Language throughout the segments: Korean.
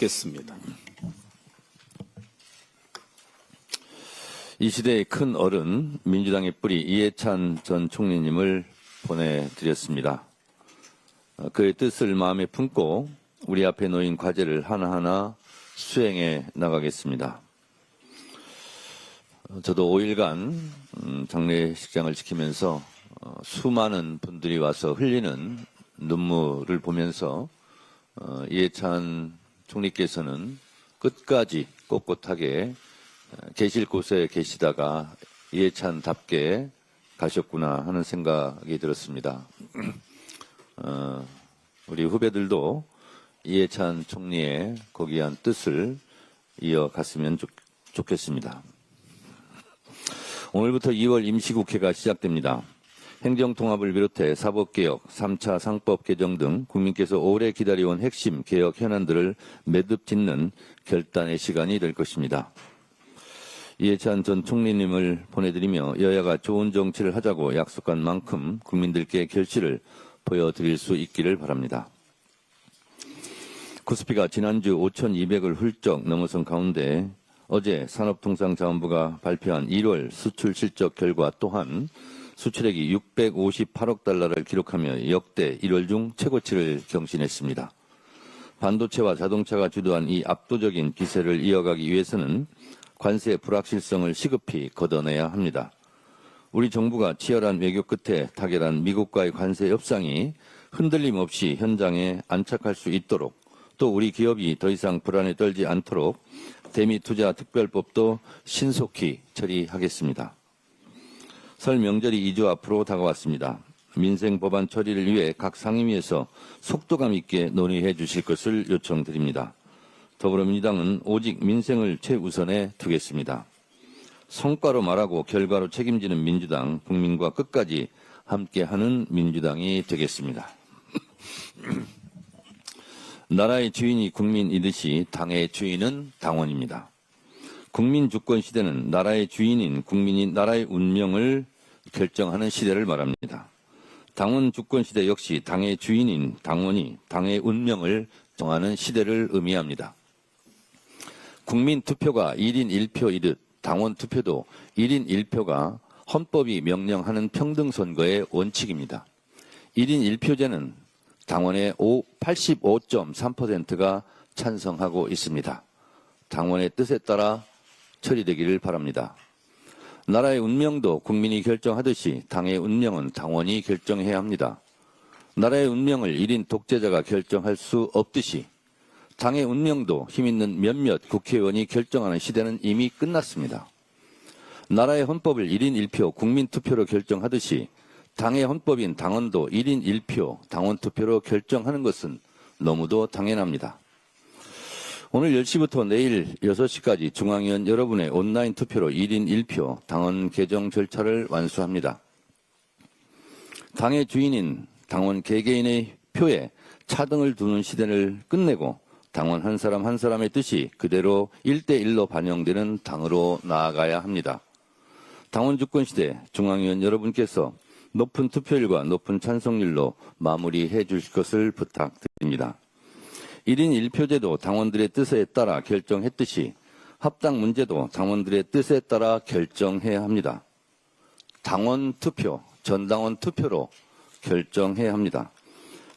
겠습니다. 이 시대의 큰 어른, 민주당의 뿌리 이해찬 전 총리님을 보내드렸습니다. 그의 뜻을 마음에 품고 우리 앞에 놓인 과제를 하나하나 수행해 나가겠습니다. 저도 5일간 장례식장을 지키면서 수많은 분들이 와서 흘리는 눈물을 보면서 이해찬 총리께서는 끝까지 꼿꼿하게 계실 곳에 계시다가 이해찬답게 가셨구나 하는 생각이 들었습니다. 우리 후배들도 이해찬 총리의 고귀한 뜻을 이어갔으면 좋겠습니다. 오늘부터 2월 임시국회가 시작됩니다. 행정통합을 비롯해 사법개혁, 3차 상법 개정 등 국민께서 오래 기다려온 핵심 개혁 현안들을 매듭 짓는 결단의 시간이 될 것입니다. 이해찬 전 총리님을 보내드리며 여야가 좋은 정치를 하자고 약속한 만큼 국민들께 결실을 보여드릴 수 있기를 바랍니다. 코스피가 지난주 5,200을 훌쩍 넘어선 가운데 어제 산업통상자원부가 발표한 1월 수출 실적 결과 또한 수출액이 658억 달러를 기록하며 역대 1월 중 최고치를 경신했습니다. 반도체와 자동차가 주도한 이 압도적인 기세를 이어가기 위해서는 관세 불확실성을 시급히 걷어내야 합니다. 우리 정부가 치열한 외교 끝에 타결한 미국과의 관세 협상이 흔들림 없이 현장에 안착할 수 있도록 또 우리 기업이 더 이상 불안에 떨지 않도록 대미투자특별법도 신속히 처리하겠습니다. 설 명절이 2주 앞으로 다가왔습니다. 민생 법안 처리를 위해 각 상임위에서 속도감 있게 논의해 주실 것을 요청드립니다. 더불어민주당은 오직 민생을 최우선에 두겠습니다. 성과로 말하고 결과로 책임지는 민주당, 국민과 끝까지 함께하는 민주당이 되겠습니다. 나라의 주인이 국민이듯이 당의 주인은 당원입니다. 국민 주권 시대는 나라의 주인인 국민이 나라의 운명을 결정하는 시대를 말합니다. 당원 주권 시대 역시 당의 주인인 당원이 당의 운명을 정하는 시대를 의미합니다. 국민 투표가 1인 1표이듯 당원 투표도 1인 1표가 헌법이 명령하는 평등선거의 원칙입니다. 1인 1표제는 당원의 85.3%가 찬성하고 있습니다. 당원의 뜻에 따라 처리되기를 바랍니다. 나라의 운명도 국민이 결정하듯이 당의 운명은 당원이 결정해야 합니다. 나라의 운명을 1인 독재자가 결정할 수 없듯이 당의 운명도 힘있는 몇몇 국회의원이 결정하는 시대는 이미 끝났습니다. 나라의 헌법을 1인 1표 국민투표로 결정하듯이 당의 헌법인 당원도 1인 1표 당원투표로 결정하는 것은 너무도 당연합니다. 오늘 10시부터 내일 6시까지 중앙위원 여러분의 온라인 투표로 1인 1표 당원 개정 절차를 완수합니다. 당의 주인인 당원 개개인의 표에 차등을 두는 시대를 끝내고 당원 한 사람 한 사람의 뜻이 그대로 1대1로 반영되는 당으로 나아가야 합니다. 당원 주권 시대 중앙위원 여러분께서 높은 투표율과 높은 찬성률로 마무리해 주실 것을 부탁드립니다. 1인 1표제도 당원들의 뜻에 따라 결정했듯이 합당 문제도 당원들의 뜻에 따라 결정해야 합니다. 당원 투표, 전당원 투표로 결정해야 합니다.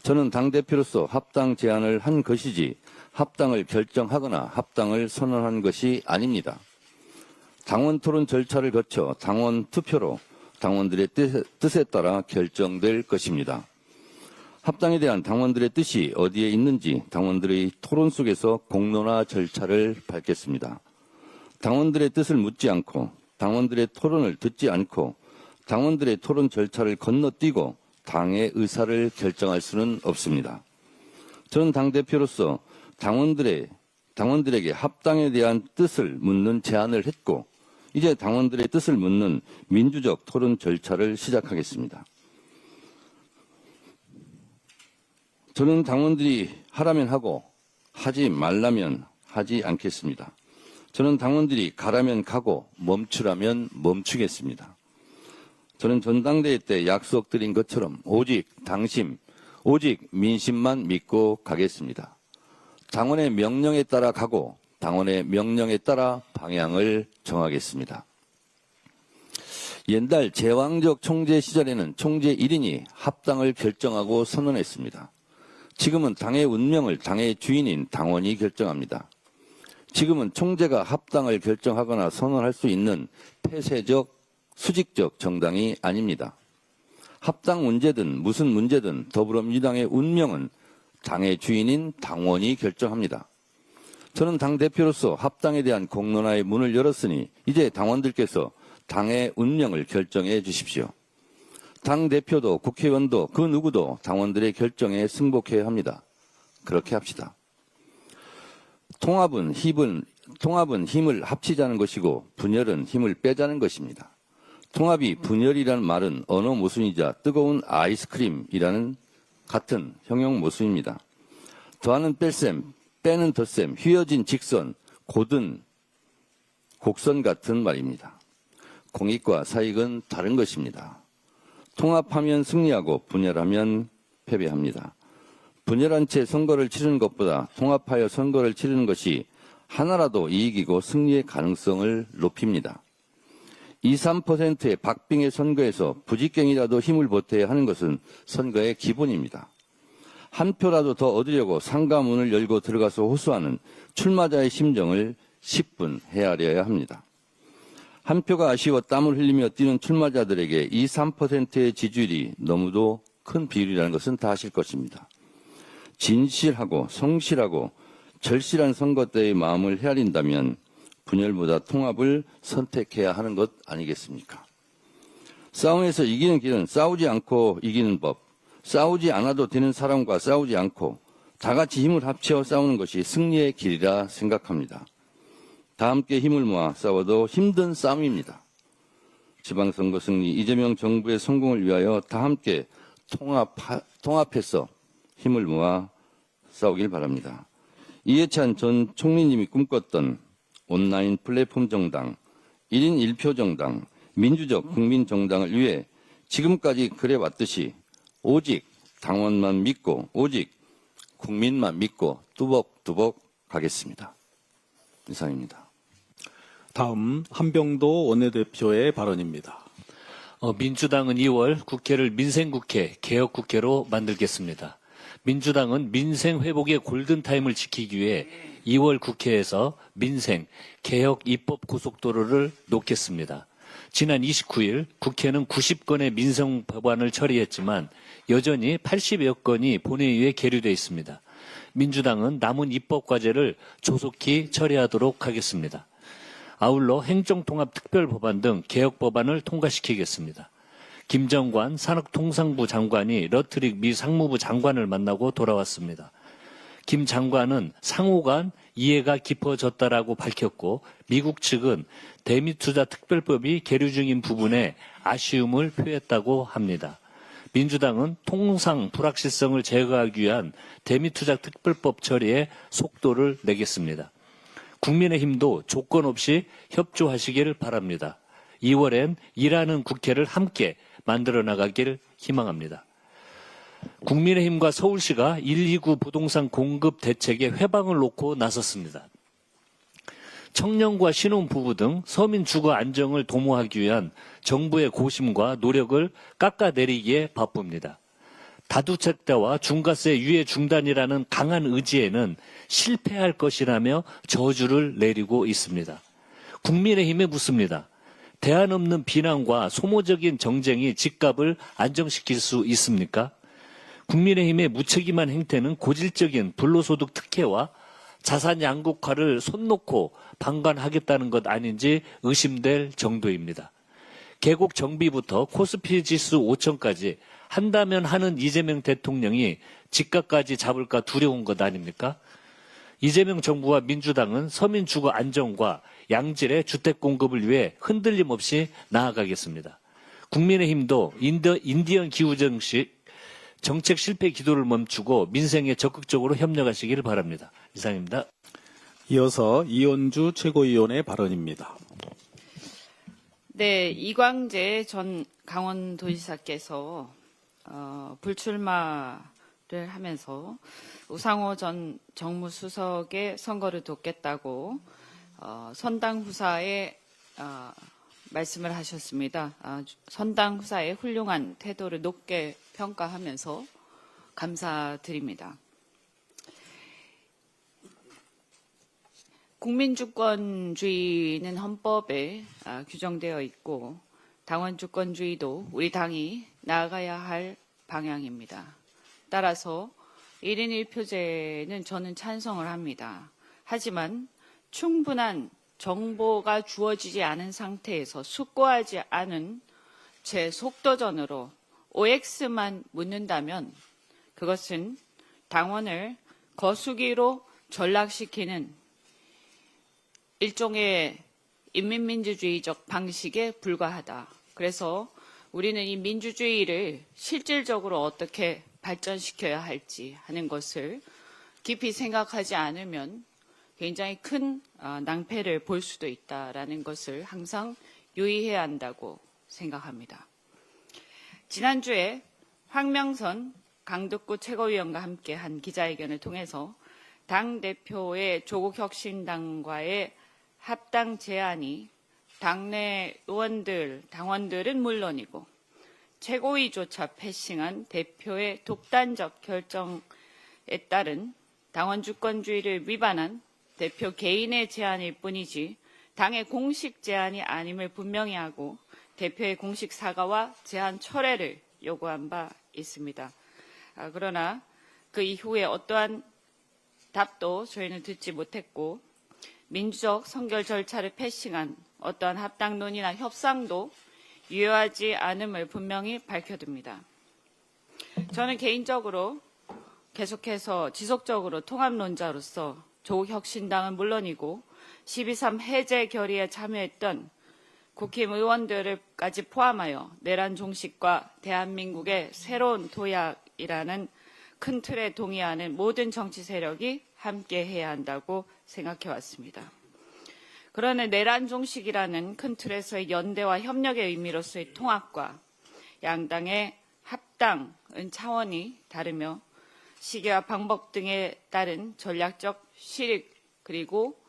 저는 당대표로서 합당 제안을 한 것이지 합당을 결정하거나 합당을 선언한 것이 아닙니다. 당원 토론 절차를 거쳐 당원 투표로 당원들의 뜻에 따라 결정될 것입니다. 합당에 대한 당원들의 뜻이 어디에 있는지 당원들의 토론 속에서 공론화 절차를 밟겠습니다. 당원들의 뜻을 묻지 않고 당원들의 토론을 듣지 않고 당원들의 토론 절차를 건너뛰고 당의 의사를 결정할 수는 없습니다. 저는 당대표로서 당원들에게 합당에 대한 뜻을 묻는 제안을 했고 이제 당원들의 뜻을 묻는 민주적 토론 절차를 시작하겠습니다. 저는 당원들이 하라면 하고 하지 말라면 하지 않겠습니다. 저는 당원들이 가라면 가고 멈추라면 멈추겠습니다. 저는 전당대회 때 약속드린 것처럼 오직 당심, 오직 민심만 믿고 가겠습니다. 당원의 명령에 따라 가고 당원의 명령에 따라 방향을 정하겠습니다. 옛날 제왕적 총재 시절에는 총재 1인이 합당을 결정하고 선언했습니다. 지금은 당의 운명을 당의 주인인 당원이 결정합니다. 지금은 총재가 합당을 결정하거나 선언할 수 있는 폐쇄적, 수직적 정당이 아닙니다. 합당 문제든 무슨 문제든 더불어민주당의 운명은 당의 주인인 당원이 결정합니다. 저는 당대표로서 합당에 대한 공론화의 문을 열었으니 이제 당원들께서 당의 운명을 결정해 주십시오. 당대표도 국회의원도 그 누구도 당원들의 결정에 승복해야 합니다. 그렇게 합시다. 통합은 힘을 합치자는 것이고 분열은 힘을 빼자는 것입니다. 통합이 분열이라는 말은 언어 모순이자 뜨거운 아이스크림이라는 같은 형용 모순입니다. 더하는 뺄셈, 빼는 덧셈, 휘어진 직선, 고든 곡선 같은 말입니다. 공익과 사익은 다른 것입니다. 통합하면 승리하고 분열하면 패배합니다. 분열한 채 선거를 치르는 것보다 통합하여 선거를 치르는 것이 하나라도 이익이고 승리의 가능성을 높입니다. 2, 3%의 박빙의 선거에서 부직갱이라도 힘을 보태야 하는 것은 선거의 기본입니다. 한 표라도 더 얻으려고 상가문을 열고 들어가서 호소하는 출마자의 심정을 10분 헤아려야 합니다. 한 표가 아쉬워 땀을 흘리며 뛰는 출마자들에게 2, 3%의 지지율이 너무도 큰 비율이라는 것은 다 아실 것입니다. 진실하고 성실하고 절실한 선거 때의 마음을 헤아린다면 분열보다 통합을 선택해야 하는 것 아니겠습니까? 싸움에서 이기는 길은 싸우지 않고 이기는 법, 싸우지 않아도 되는 사람과 싸우지 않고 다 같이 힘을 합쳐 싸우는 것이 승리의 길이라 생각합니다. 다 함께 힘을 모아 싸워도 힘든 싸움입니다. 지방선거 승리, 이재명 정부의 성공을 위하여 다 함께 통합해서 힘을 모아 싸우길 바랍니다. 이해찬 전 총리님이 꿈꿨던 온라인 플랫폼 정당, 1인 1표 정당, 민주적 국민정당을 위해 지금까지 그래왔듯이 오직 당원만 믿고 오직 국민만 믿고 뚜벅뚜벅 가겠습니다. 이상입니다. 다음 한병도 원내대표의 발언입니다. 민주당은 2월 국회를 민생국회, 개혁국회로 만들겠습니다. 민주당은 민생 회복의 골든타임을 지키기 위해 2월 국회에서 민생, 개혁 입법 고속도로를 놓겠습니다. 지난 29일 국회는 90건의 민생 법안을 처리했지만 여전히 80여 건이 본회의에 계류되어 있습니다. 민주당은 남은 입법 과제를 조속히 처리하도록 하겠습니다. 아울러 행정통합특별법안 등 개혁법안을 통과시키겠습니다. 김정관 산업통상부 장관이 러트릭 미 상무부 장관을 만나고 돌아왔습니다. 김 장관은 상호 간 이해가 깊어졌다라고 밝혔고 미국 측은 대미투자특별법이 계류 중인 부분에 아쉬움을 표했다고 합니다. 민주당은 통상 불확실성을 제거하기 위한 대미투자특별법 처리에 속도를 내겠습니다. 국민의힘도 조건 없이 협조하시기를 바랍니다. 2월엔 일하는 국회를 함께 만들어 나가길 희망합니다. 국민의힘과 서울시가 129 부동산 공급 대책에 회방을 놓고 나섰습니다. 청년과 신혼부부 등 서민 주거 안정을 도모하기 위한 정부의 고심과 노력을 깎아내리기에 바쁩니다. 다주택자와 중과세 유예 중단이라는 강한 의지에는 실패할 것이라며 저주를 내리고 있습니다. 국민의힘에 묻습니다. 대안 없는 비난과 소모적인 정쟁이 집값을 안정시킬 수 있습니까? 국민의힘의 무책임한 행태는 고질적인 불로소득 특혜와 자산 양극화를 손 놓고 방관하겠다는 것 아닌지 의심될 정도입니다. 계곡 정비부터 코스피 지수 5천까지 한다면 하는 이재명 대통령이 집값까지 잡을까 두려운 것 아닙니까? 이재명 정부와 민주당은 서민 주거 안정과 양질의 주택 공급을 위해 흔들림 없이 나아가겠습니다. 국민의힘도 인디언 기후정식 정책 실패 기도를 멈추고 민생에 적극적으로 협력하시기를 바랍니다. 이상입니다. 이어서 이현주 최고위원의 발언입니다. 네, 이광재 전 강원도지사께서 불출마 하면서 우상호 전 정무수석의 선거를 돕겠다고 선당 후사의 말씀을 하셨습니다. 선당 후사의 훌륭한 태도를 높게 평가하면서 감사드립니다. 국민주권주의는 헌법에 규정되어 있고 당원주권주의도 우리 당이 나아가야 할 방향입니다. 따라서 1인 1표제는 저는 찬성을 합니다. 하지만 충분한 정보가 주어지지 않은 상태에서 숙고하지 않은 제 속도전으로 OX만 묻는다면 그것은 당원을 거수기로 전락시키는 일종의 인민민주주의적 방식에 불과하다. 그래서 우리는 이 민주주의를 실질적으로 어떻게 발전시켜야 할지 하는 것을 깊이 생각하지 않으면 굉장히 큰 낭패를 볼 수도 있다라는 것을 항상 유의해야 한다고 생각합니다. 지난주에 황명선 강덕구 최고위원과 함께 한 기자회견을 통해서 당대표의 조국혁신당과의 합당 제안이 당내 의원들, 당원들은 물론이고 최고위조차 패싱한 대표의 독단적 결정에 따른 당원 주권주의를 위반한 대표 개인의 제안일 뿐이지 당의 공식 제안이 아님을 분명히 하고 대표의 공식 사과와 제안 철회를 요구한 바 있습니다. 그러나 그 이후에 어떠한 답도 저희는 듣지 못했고 민주적 선결 절차를 패싱한 어떠한 합당 논의나 협상도 유효하지 않음을 분명히 밝혀둡니다. 저는 개인적으로 계속해서 지속적으로 통합론자로서 조국혁신당은 물론이고 12.3 해제 결의에 참여했던 국힘의원들까지 포함하여 내란 종식과 대한민국의 새로운 도약이라는 큰 틀에 동의하는 모든 정치 세력이 함께해야 한다고 생각해왔습니다. 그러나 내란 종식이라는 큰 틀에서의 연대와 협력의 의미로서의 통합과 양당의 합당은 차원이 다르며 시기와 방법 등에 따른 전략적 실익 그리고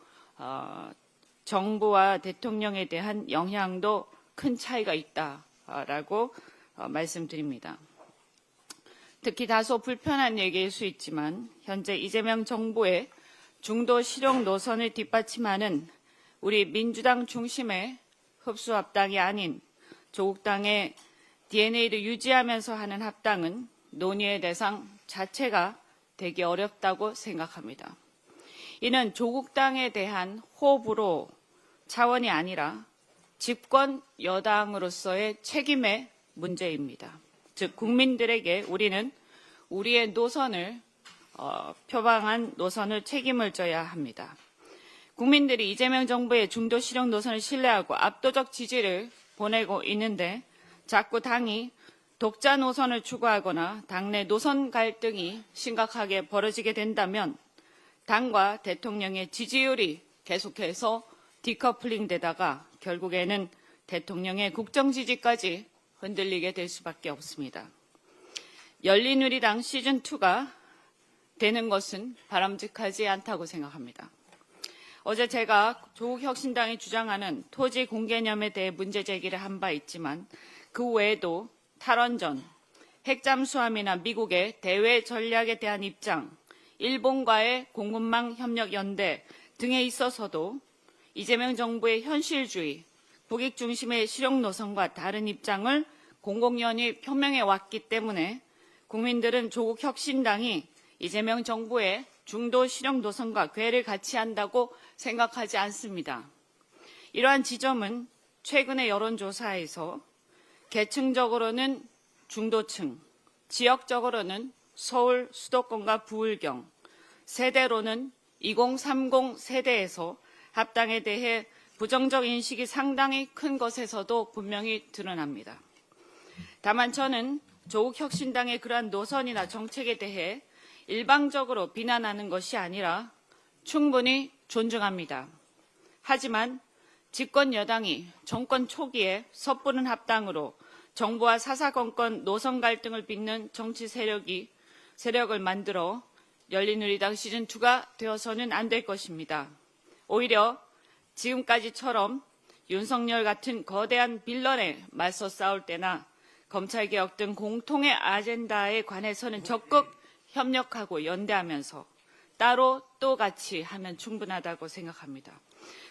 정부와 대통령에 대한 영향도 큰 차이가 있다라고 말씀드립니다. 특히 다소 불편한 얘기일 수 있지만 현재 이재명 정부의 중도 실용 노선을 뒷받침하는 우리 민주당 중심의 흡수합당이 아닌 조국당의 DNA를 유지하면서 하는 합당은 논의의 대상 자체가 되기 어렵다고 생각합니다. 이는 조국당에 대한 호불호 차원이 아니라 집권 여당으로서의 책임의 문제입니다. 즉 국민들에게 우리는 우리의 노선을 표방한 노선을 책임을 져야 합니다. 국민들이 이재명 정부의 중도 실용 노선을 신뢰하고 압도적 지지를 보내고 있는데 자꾸 당이 독자 노선을 추구하거나 당내 노선 갈등이 심각하게 벌어지게 된다면 당과 대통령의 지지율이 계속해서 디커플링 되다가 결국에는 대통령의 국정 지지까지 흔들리게 될 수밖에 없습니다. 열린우리당 시즌2가 되는 것은 바람직하지 않다고 생각합니다. 어제 제가 조국혁신당이 주장하는 토지 공개념에 대해 문제 제기를 한 바 있지만 그 외에도 탈원전, 핵잠수함이나 미국의 대외 전략에 대한 입장, 일본과의 공급망 협력 연대 등에 있어서도 이재명 정부의 현실주의, 국익 중심의 실용 노선과 다른 입장을 공공연히 표명해 왔기 때문에 국민들은 조국혁신당이 이재명 정부의 중도 실용 노선과 궤를 같이 한다고 생각하지 않습니다. 이러한 지점은 최근의 여론조사에서 계층적으로는 중도층, 지역적으로는 서울 수도권과 부울경, 세대로는 2030 세대에서 합당에 대해 부정적 인식이 상당히 큰 것에서도 분명히 드러납니다. 다만 저는 조국혁신당의 그러한 노선이나 정책에 대해 일방적으로 비난하는 것이 아니라 충분히 존중합니다. 하지만 집권 여당이 정권 초기에 섣부른 합당으로 정부와 사사건건 노선 갈등을 빚는 정치 세력이 세력을 만들어 열린우리당 시즌2가 되어서는 안 될 것입니다. 오히려 지금까지처럼 윤석열 같은 거대한 빌런에 맞서 싸울 때나 검찰개혁 등 공통의 아젠다에 관해서는 적극 협력하고 연대하면서 따로 또 같이 하면 충분하다고 생각합니다.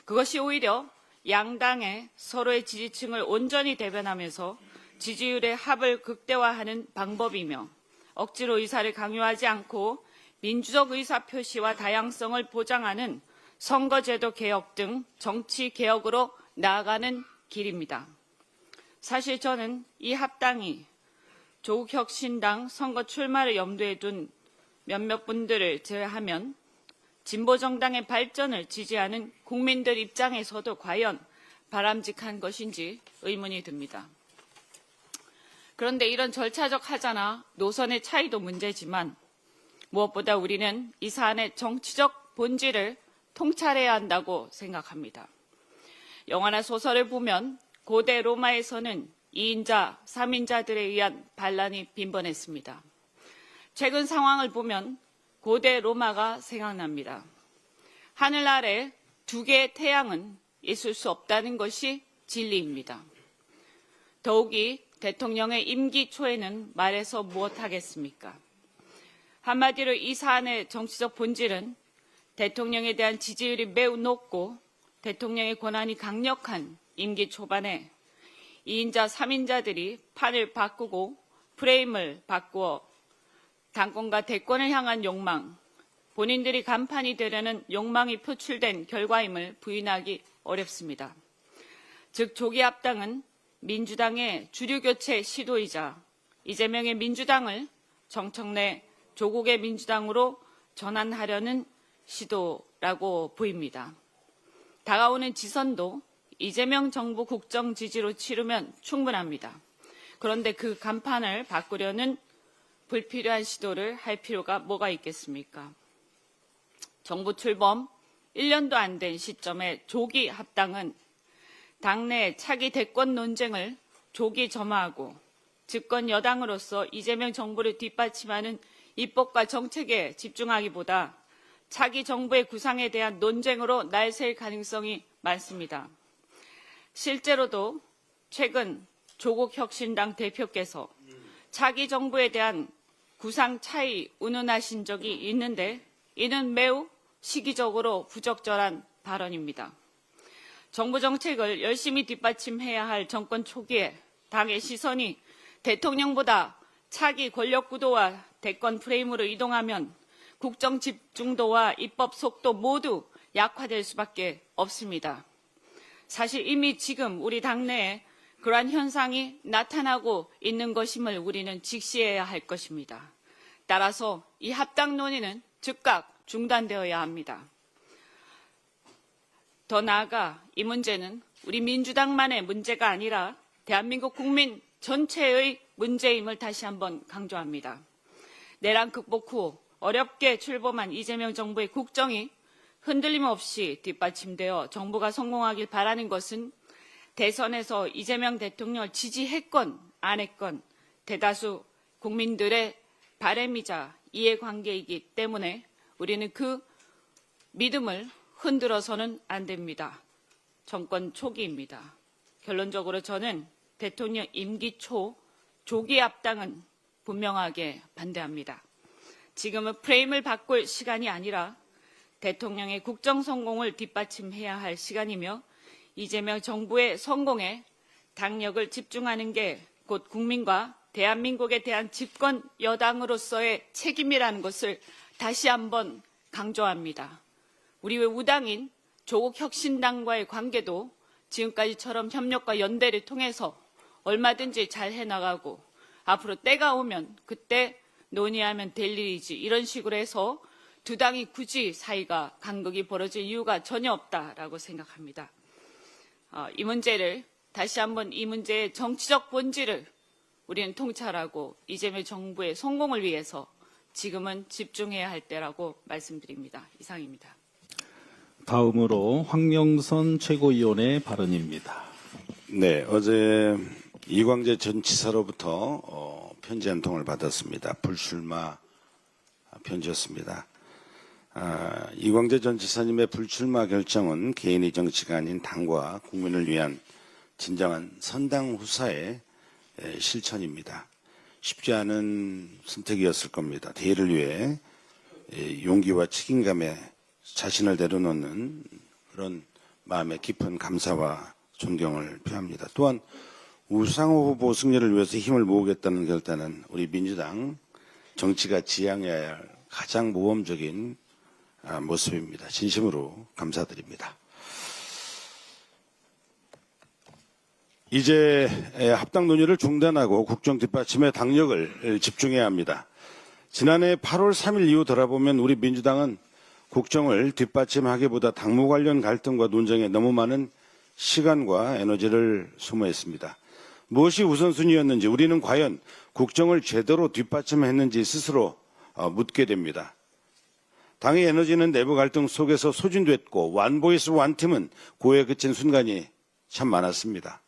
그것이 오히려 양당의 서로의 지지층을 온전히 대변하면서 지지율의 합을 극대화하는 방법이며 억지로 의사를 강요하지 않고 민주적 의사 표시와 다양성을 보장하는 선거제도 개혁 등 정치 개혁으로 나아가는 길입니다. 사실 저는 이 합당이 조국혁신당 선거 출마를 염두에 둔 몇몇 분들을 제외하면 진보정당의 발전을 지지하는 국민들 입장에서도 과연 바람직한 것인지 의문이 듭니다. 그런데 이런 절차적 하자나 노선의 차이도 문제지만 무엇보다 우리는 이 사안의 정치적 본질을 통찰해야 한다고 생각합니다. 영화나 소설을 보면 고대 로마에서는 2인자, 3인자들에 의한 반란이 빈번했습니다. 최근 상황을 보면 고대 로마가 생각납니다. 하늘 아래 두 개의 태양은 있을 수 없다는 것이 진리입니다. 더욱이 대통령의 임기 초에는 말해서 무엇하겠습니까? 한마디로 이 사안의 정치적 본질은 대통령에 대한 지지율이 매우 높고 대통령의 권한이 강력한 임기 초반에 2인자, 3인자들이 판을 바꾸고 프레임을 바꾸어 당권과 대권을 향한 욕망, 본인들이 간판이 되려는 욕망이 표출된 결과임을 부인하기 어렵습니다. 즉 조기 합당은 민주당의 주류교체 시도이자 이재명의 민주당을 정청래 조국의 민주당으로 전환하려는 시도라고 보입니다. 다가오는 지선도 이재명 정부 국정 지지로 치르면 충분합니다. 그런데 그 간판을 바꾸려는 불필요한 시도를 할 필요가 뭐가 있겠습니까? 정부 출범 1년도 안 된 시점에 조기 합당은 당내 차기 대권 논쟁을 조기 점화하고 집권 여당으로서 이재명 정부를 뒷받침하는 입법과 정책에 집중하기보다 차기 정부의 구상에 대한 논쟁으로 날샐 가능성이 많습니다. 실제로도 최근 조국 혁신당 대표께서 차기 정부에 대한 구상 차이 운운하신 적이 있는데 이는 매우 시기적으로 부적절한 발언입니다. 정부 정책을 열심히 뒷받침해야 할 정권 초기에 당의 시선이 대통령보다 차기 권력 구도와 대권 프레임으로 이동하면 국정 집중도와 입법 속도 모두 약화될 수밖에 없습니다. 사실 이미 지금 우리 당내에 그러한 현상이 나타나고 있는 것임을 우리는 직시해야 할 것입니다. 따라서 이 합당 논의는 즉각 중단되어야 합니다. 더 나아가 이 문제는 우리 민주당만의 문제가 아니라 대한민국 국민 전체의 문제임을 다시 한번 강조합니다. 내란 극복 후 어렵게 출범한 이재명 정부의 국정이 흔들림 없이 뒷받침되어 정부가 성공하길 바라는 것은 대선에서 이재명 대통령을 지지했건 안 했건 대다수 국민들의 바람이자 이해관계이기 때문에 우리는 그 믿음을 흔들어서는 안 됩니다. 정권 초기입니다. 결론적으로 저는 대통령 임기 초 조기 합당은 분명하게 반대합니다. 지금은 프레임을 바꿀 시간이 아니라 대통령의 국정 성공을 뒷받침해야 할 시간이며 이재명 정부의 성공에 당력을 집중하는 게 곧 국민과 대한민국에 대한 집권 여당으로서의 책임이라는 것을 다시 한번 강조합니다. 우리 우당인 조국혁신당과의 관계도 지금까지처럼 협력과 연대를 통해서 얼마든지 잘 해나가고 앞으로 때가 오면 그때 논의하면 될 일이지 이런 식으로 해서 두 당이 굳이 사이가 간극이 벌어질 이유가 전혀 없다라고 생각합니다. 이 문제를 다시 한번 이 문제의 정치적 본질을 우리는 통찰하고 이재명 정부의 성공을 위해서 지금은 집중해야 할 때라고 말씀드립니다. 이상입니다. 다음으로 황영선 최고위원의 발언입니다. 네, 어제 이광재 전 지사로부터 편지 한 통을 받았습니다. 불출마 편지였습니다. 이광재 전 지사님의 불출마 결정은 개인의 정치가 아닌 당과 국민을 위한 진정한 선당 후사의 실천입니다. 쉽지 않은 선택이었을 겁니다. 대의를 위해 용기와 책임감에 자신을 내려놓는 그런 마음의 깊은 감사와 존경을 표합니다. 또한 우상호 후보 승리를 위해서 힘을 모으겠다는 결단은 우리 민주당 정치가 지향해야 할 가장 모범적인 모습입니다. 진심으로 감사드립니다. 이제 합당 논의를 중단하고 국정 뒷받침에 당력을 집중해야 합니다. 지난해 8월 3일 이후 돌아보면 우리 민주당은 국정을 뒷받침하기보다 당무 관련 갈등과 논쟁에 너무 많은 시간과 에너지를 소모했습니다. 무엇이 우선순위였는지, 우리는 과연 국정을 제대로 뒷받침했는지 스스로 묻게 됩니다. 당의 에너지는 내부 갈등 속에서 소진됐고 완보이스 완팀은 고에 그친 순간이 참 많았습니다.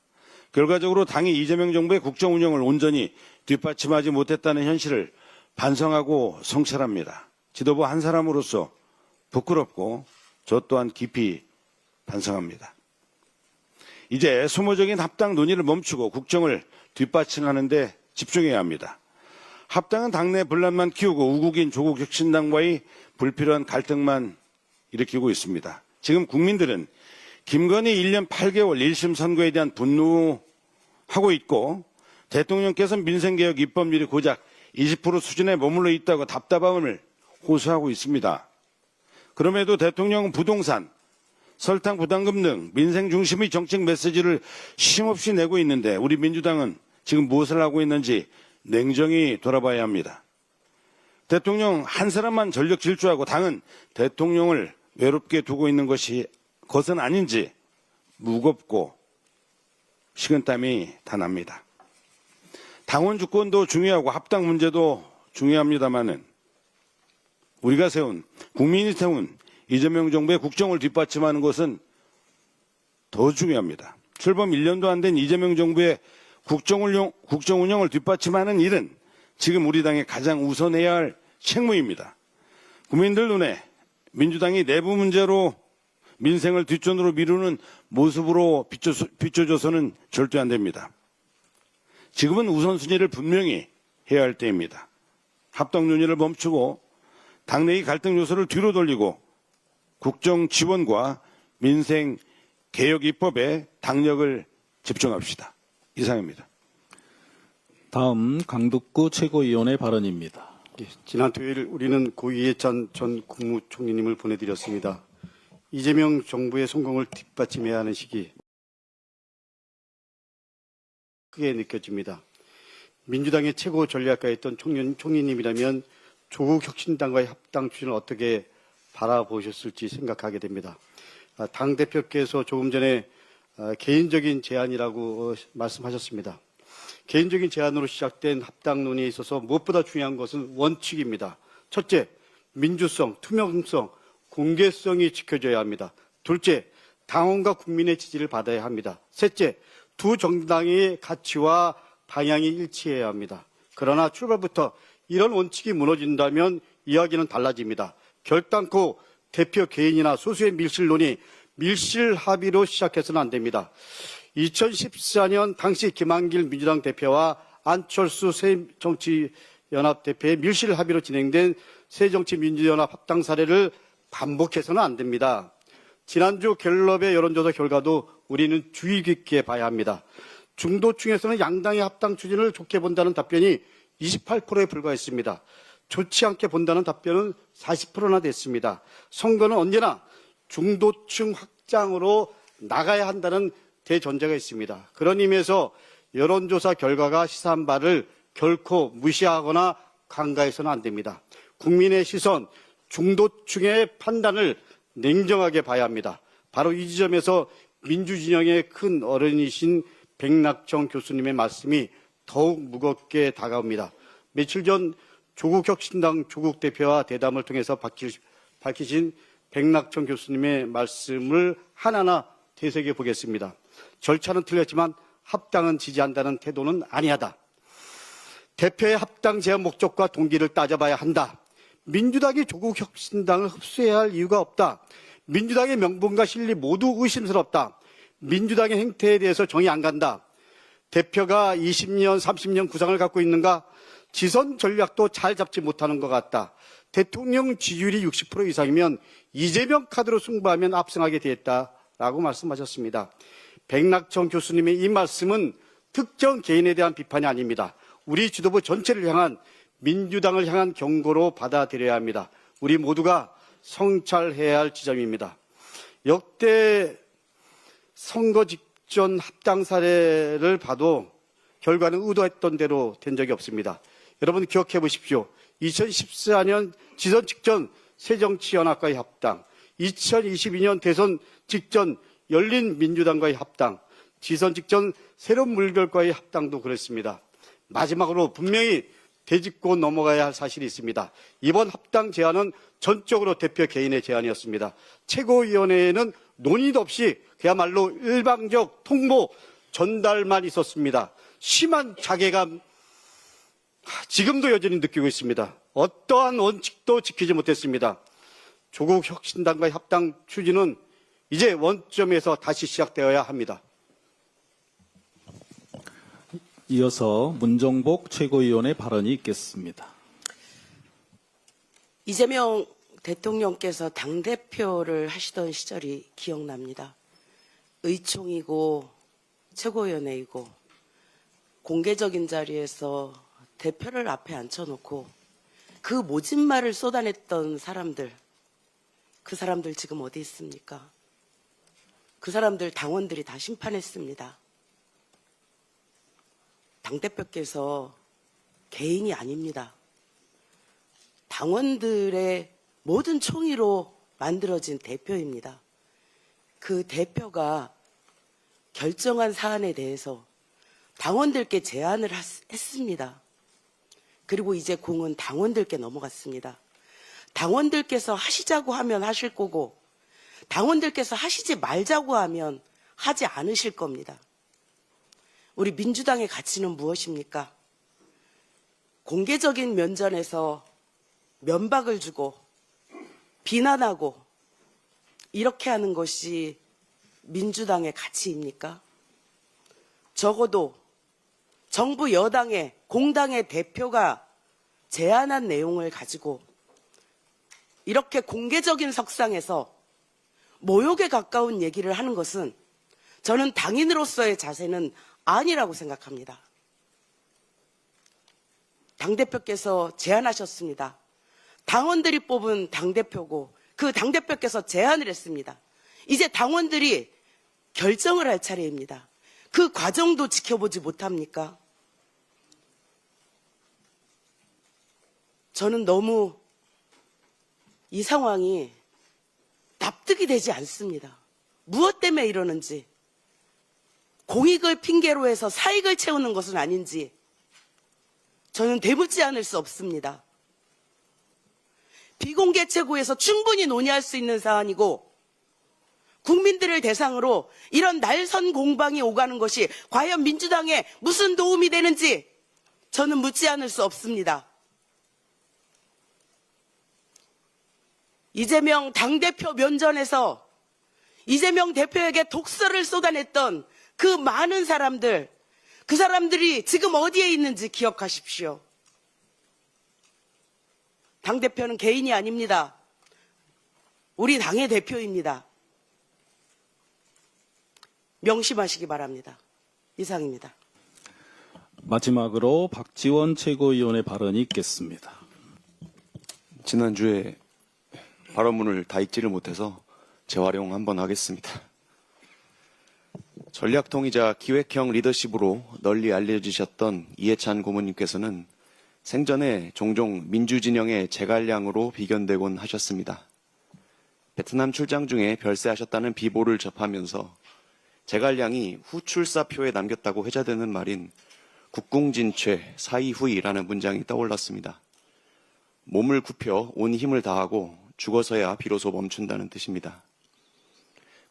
결과적으로 당이 이재명 정부의 국정 운영을 온전히 뒷받침하지 못했다는 현실을 반성하고 성찰합니다. 지도부 한 사람으로서 부끄럽고 저 또한 깊이 반성합니다. 이제 소모적인 합당 논의를 멈추고 국정을 뒷받침하는 데 집중해야 합니다. 합당은 당내 분란만 키우고 우국인 조국혁신당과의 불필요한 갈등만 일으키고 있습니다. 지금 국민들은 김건희 1년 8개월 1심 선고에 대한 분노하고 있고 대통령께서 민생개혁 입법률이 고작 20% 수준에 머물러 있다고 답답함을 호소하고 있습니다. 그럼에도 대통령은 부동산, 설탕 부담금 등 민생 중심의 정책 메시지를 쉼없이 내고 있는데 우리 민주당은 지금 무엇을 하고 있는지 냉정히 돌아봐야 합니다. 대통령 한 사람만 전력 질주하고 당은 대통령을 외롭게 두고 있는 것은 아닌지 무겁고 식은땀이 다 납니다. 당원 주권도 중요하고 합당 문제도 중요합니다마는 우리가 세운, 국민이 세운 이재명 정부의 국정을 뒷받침하는 것은 더 중요합니다. 출범 1년도 안 된 이재명 정부의 국정 운영을 뒷받침하는 일은 지금 우리 당의 가장 우선해야 할 책무입니다. 국민들 눈에 민주당이 내부 문제로 민생을 뒷전으로 미루는 모습으로 비춰줘서는 절대 안 됩니다. 지금은 우선순위를 분명히 해야 할 때입니다. 합당 논의를 멈추고 당내의 갈등 요소를 뒤로 돌리고 국정 지원과 민생 개혁 입법에 당력을 집중합시다. 이상입니다. 다음 강북구 최고위원의 발언입니다. 지난 토요일 우리는 고 이해찬 전 국무총리님을 보내드렸습니다. 이재명 정부의 성공을 뒷받침해야 하는 시기 크게 느껴집니다. 민주당의 최고 전략가였던 총리님이라면 조국 혁신당과의 합당 추진을 어떻게 바라보셨을지 생각하게 됩니다. 당대표께서 조금 전에 개인적인 제안이라고 말씀하셨습니다. 개인적인 제안으로 시작된 합당 논의에 있어서 무엇보다 중요한 것은 원칙입니다. 첫째, 민주성, 투명성, 공개성이 지켜져야 합니다. 둘째, 당원과 국민의 지지를 받아야 합니다. 셋째, 두 정당의 가치와 방향이 일치해야 합니다. 그러나 출발부터 이런 원칙이 무너진다면 이야기는 달라집니다. 결단코 대표 개인이나 소수의 밀실론이 밀실 합의로 시작해서는 안 됩니다. 2014년 당시 김한길 민주당 대표와 안철수 새정치연합 대표의 밀실 합의로 진행된 새정치민주연합 합당 사례를 반복해서는 안 됩니다. 지난주 갤럽의 여론조사 결과도 우리는 주의 깊게 봐야 합니다. 중도층에서는 양당의 합당 추진을 좋게 본다는 답변이 28%에 불과했습니다. 좋지 않게 본다는 답변은 40%나 됐습니다. 선거는 언제나 중도층 확장으로 나가야 한다는 대전제가 있습니다. 그런 의미에서 여론조사 결과가 시사한 바를 결코 무시하거나 간과해서는 안 됩니다. 국민의 시선, 중도층의 판단을 냉정하게 봐야 합니다. 바로 이 지점에서 민주진영의 큰 어른이신 백낙정 교수님의 말씀이 더욱 무겁게 다가옵니다. 며칠 전 조국혁신당 조국 대표와 대담을 통해서 밝히신 백낙정 교수님의 말씀을 하나하나 되새겨 보겠습니다. 절차는 틀렸지만 합당은 지지한다는 태도는 아니하다. 대표의 합당 제한 목적과 동기를 따져봐야 한다. 민주당이 조국 혁신당을 흡수해야 할 이유가 없다. 민주당의 명분과 실리 모두 의심스럽다. 민주당의 행태에 대해서 정이 안 간다. 대표가 20년, 30년 구상을 갖고 있는가? 지선 전략도 잘 잡지 못하는 것 같다. 대통령 지지율이 60% 이상이면 이재명 카드로 승부하면 압승하게 되었다라고 말씀하셨습니다. 백낙천 교수님의 이 말씀은 특정 개인에 대한 비판이 아닙니다. 우리 지도부 전체를 향한 민주당을 향한 경고로 받아들여야 합니다. 우리 모두가 성찰해야 할 지점입니다. 역대 선거 직전 합당 사례를 봐도 결과는 의도했던 대로 된 적이 없습니다. 여러분 기억해 보십시오. 2014년 지선 직전 새정치연합과의 합당, 2022년 대선 직전 열린민주당과의 합당, 지선 직전 새로운물결과의 합당도 그랬습니다. 마지막으로 분명히 되짚고 넘어가야 할 사실이 있습니다. 이번 합당 제안은 전적으로 대표 개인의 제안이었습니다. 최고위원회에는 논의도 없이 그야말로 일방적 통보 전달만 있었습니다. 심한 자괴감 지금도 여전히 느끼고 있습니다. 어떠한 원칙도 지키지 못했습니다. 조국 혁신당과의 합당 추진은 이제 원점에서 다시 시작되어야 합니다. 이어서 문정복 최고위원의 발언이 있겠습니다. 이재명 대통령께서 당대표를 하시던 시절이 기억납니다. 의총이고 최고위원회이고 공개적인 자리에서 대표를 앞에 앉혀놓고 그 모진 말을 쏟아냈던 사람들, 그 사람들 지금 어디 있습니까? 그 사람들 당원들이 다 심판했습니다. 당대표께서 개인이 아닙니다. 당원들의 모든 총의로 만들어진 대표입니다. 그 대표가 결정한 사안에 대해서 당원들께 제안을 했습니다. 그리고 이제 공은 당원들께 넘어갔습니다. 당원들께서 하시자고 하면 하실 거고 당원들께서 하시지 말자고 하면 하지 않으실 겁니다. 우리 민주당의 가치는 무엇입니까? 공개적인 면전에서 면박을 주고 비난하고 이렇게 하는 것이 민주당의 가치입니까? 적어도 정부 여당의 공당의 대표가 제안한 내용을 가지고 이렇게 공개적인 석상에서 모욕에 가까운 얘기를 하는 것은 저는 당인으로서의 자세는 아니라고 생각합니다. 당대표께서 제안하셨습니다. 당원들이 뽑은 당대표고 그 당대표께서 제안을 했습니다. 이제 당원들이 결정을 할 차례입니다. 그 과정도 지켜보지 못합니까? 저는 너무 이 상황이 납득이 되지 않습니다. 무엇 때문에 이러는지, 공익을 핑계로 해서 사익을 채우는 것은 아닌지 저는 되묻지 않을 수 없습니다. 비공개 최고에서 충분히 논의할 수 있는 사안이고 국민들을 대상으로 이런 날선 공방이 오가는 것이 과연 민주당에 무슨 도움이 되는지 저는 묻지 않을 수 없습니다. 이재명 당대표 면전에서 이재명 대표에게 독설을 쏟아냈던 그 많은 사람들, 그 사람들이 지금 어디에 있는지 기억하십시오. 당대표는 개인이 아닙니다. 우리 당의 대표입니다. 명심하시기 바랍니다. 이상입니다. 마지막으로 박지원 최고위원의 발언이 있겠습니다. 지난주에 발언문을 다 읽지를 못해서 재활용 한번 하겠습니다. 전략통이자 기획형 리더십으로 널리 알려지셨던 이해찬 고문님께서는 생전에 종종 민주진영의 제갈량으로 비견되곤 하셨습니다. 베트남 출장 중에 별세하셨다는 비보를 접하면서 제갈량이 후출사표에 남겼다고 회자되는 말인 국궁진최 사이후이라는 문장이 떠올랐습니다. 몸을 굽혀 온 힘을 다하고 죽어서야 비로소 멈춘다는 뜻입니다.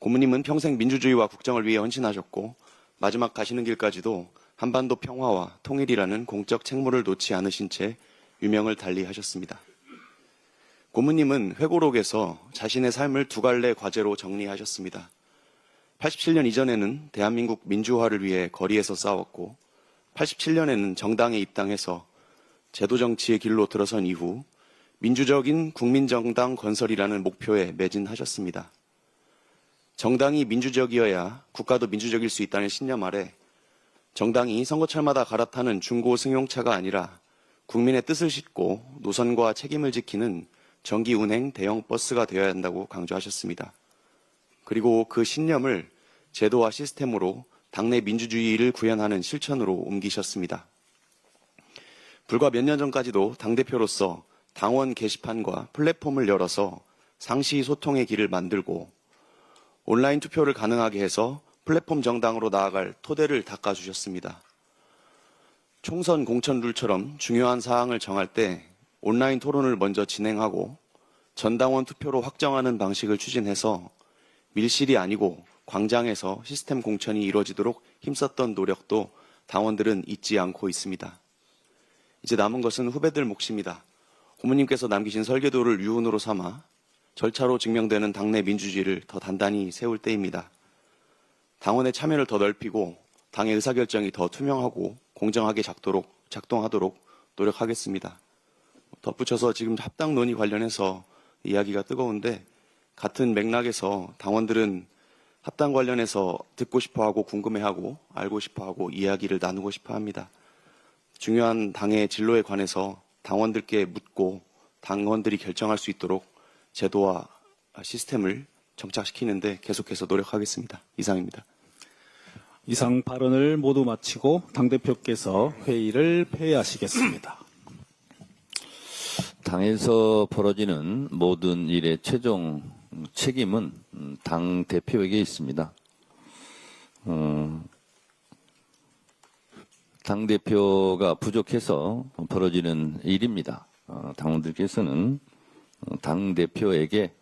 고모님은 평생 민주주의와 국정을 위해 헌신하셨고 마지막 가시는 길까지도 한반도 평화와 통일이라는 공적 책무를 놓지 않으신 채 유명을 달리하셨습니다. 고모님은 회고록에서 자신의 삶을 두 갈래 과제로 정리하셨습니다. 87년 이전에는 대한민국 민주화를 위해 거리에서 싸웠고 87년에는 정당에 입당해서 제도 정치의 길로 들어선 이후 민주적인 국민정당 건설이라는 목표에 매진하셨습니다. 정당이 민주적이어야 국가도 민주적일 수 있다는 신념 아래 정당이 선거철마다 갈아타는 중고 승용차가 아니라 국민의 뜻을 싣고 노선과 책임을 지키는 정기 운행 대형 버스가 되어야 한다고 강조하셨습니다. 그리고 그 신념을 제도와 시스템으로 당내 민주주의를 구현하는 실천으로 옮기셨습니다. 불과 몇 년 전까지도 당대표로서 당원 게시판과 플랫폼을 열어서 상시 소통의 길을 만들고 온라인 투표를 가능하게 해서 플랫폼 정당으로 나아갈 토대를 닦아주셨습니다. 총선 공천 룰처럼 중요한 사항을 정할 때 온라인 토론을 먼저 진행하고 전당원 투표로 확정하는 방식을 추진해서 밀실이 아니고 광장에서 시스템 공천이 이루어지도록 힘썼던 노력도 당원들은 잊지 않고 있습니다. 이제 남은 것은 후배들 몫입니다. 고모님께서 남기신 설계도를 유훈으로 삼아 절차로 증명되는 당내 민주주의를 더 단단히 세울 때입니다. 당원의 참여를 더 넓히고 당의 의사결정이 더 투명하고 공정하게 작동하도록 노력하겠습니다. 덧붙여서 지금 합당 논의 관련해서 이야기가 뜨거운데 같은 맥락에서 당원들은 합당 관련해서 듣고 싶어하고 궁금해하고 알고 싶어하고 이야기를 나누고 싶어합니다. 중요한 당의 진로에 관해서 당원들께 묻고 당원들이 결정할 수 있도록 제도와 시스템을 정착시키는데 계속해서 노력하겠습니다. 이상입니다. 이상 발언을 모두 마치고 당대표께서 회의를 폐회하시겠습니다. 당에서 벌어지는 모든 일의 최종 책임은 당 대표에게 있습니다. 당 대표가 부족해서 벌어지는 일입니다. 당원들께서는 당 대표에게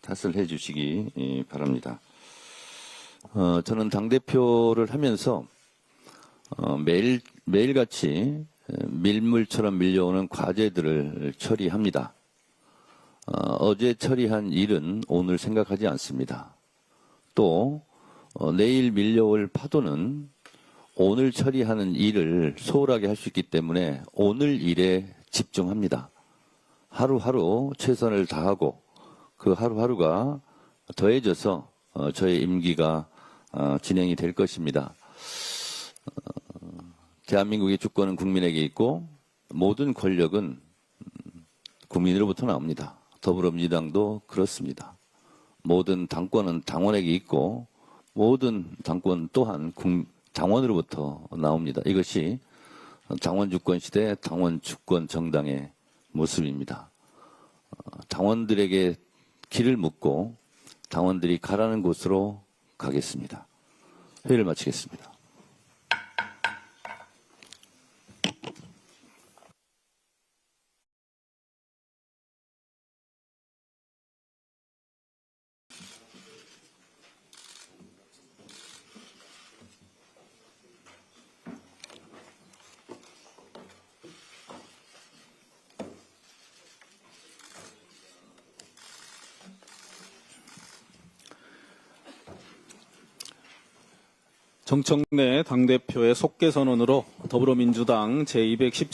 탓을 해주시기 바랍니다. 저는 당 대표를 하면서 매일같이 밀물처럼 밀려오는 과제들을 처리합니다. 어제 처리한 일은 오늘 생각하지 않습니다. 또 내일 밀려올 파도는 오늘 처리하는 일을 소홀하게 할 수 있기 때문에 오늘 일에 집중합니다. 하루하루 최선을 다하고 그 하루하루가 더해져서 저의 임기가 진행이 될 것입니다. 대한민국의 주권은 국민에게 있고 모든 권력은 국민으로부터 나옵니다. 더불어민주당도 그렇습니다. 모든 당권은 당원에게 있고 모든 당권 또한 당원으로부터 나옵니다. 이것이 당원 주권 시대 당원 주권 정당의 모습입니다. 당원들에게 길을 묻고 당원들이 가라는 곳으로 가겠습니다. 회의를 마치겠습니다. 정청래 당대표의 속개 선언으로 더불어민주당 제217